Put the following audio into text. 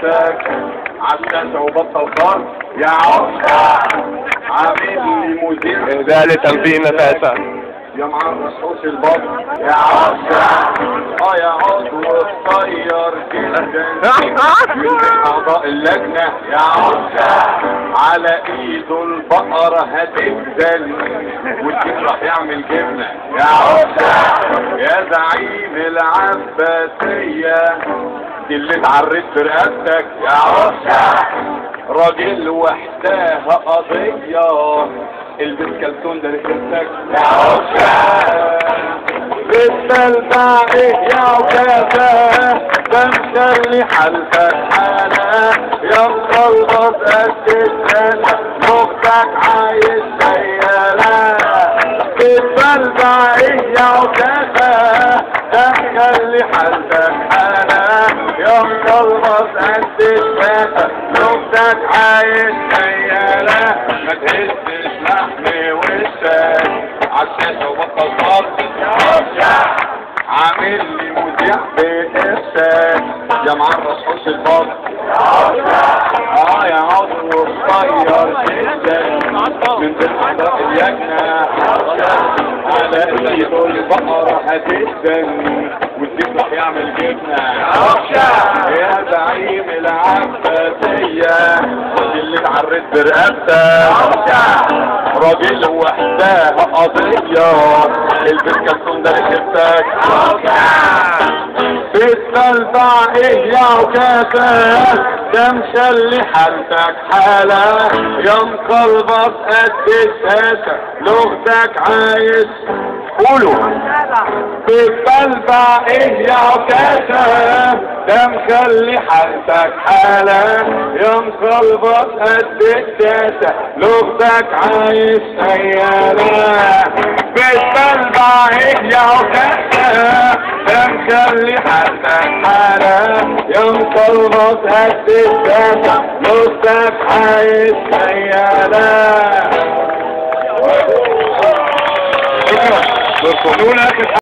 نفسك عالشاشة وبطل خالص يا عشا. عامل لي مذيع اهداء لتنبيه نفاسة يا معرس حوش البطل يا عشا. يا عضو الطير جدا من اعضاء اللجنة يا عشا. على ايده البقرة هتنزل والكيس راح يعمل جبنة يا عشا. يا زعيم العباسية دي اللي اتعريت في رقبتك يا عشا. راجل وحداها قضية البس كلتون ده لخيرتك يا عشا. بتبلبع ايه يا عكازة ده مخلي حالتك حالة يا مخلص قد السنة مختك عايش سيالة. بتبلبع ايه يا عكازة ده مخلي حالتك حالة يا مخلص قد السنة مختك عايش سيالة. ما تهزش لحمي وشك عالشاشة وبطل خالص يا عشا. عامل لي مذيع بقشك يا معرس حوش البطل يا عشا. يا عضو الطير جدا من ضمن اعضاء اللجنة على ايده البقرة هتدن والديك راح يعمل جبنة يا عشا. يا زعيم العباسية اللي اتعريت برقبتك يا عشا. راجل وحداها قضية البس كلتون ده لخيرتك يا عشا. بتبلبع ايه يا عكازة ده مخلي حالتك حالة يا مقلبص قد الساسة لغتك عايز قولوا. بتبلبع ايه يا عكازة ده مخلي حالتك حالة يا مقلبص قد الساسة لغتك عايز سيالة. بتبلبع ايه يا عكازة ده مخلي حالتك حالة يا مقلبص قد الساسة لغتك عايز سيالة. شكرا.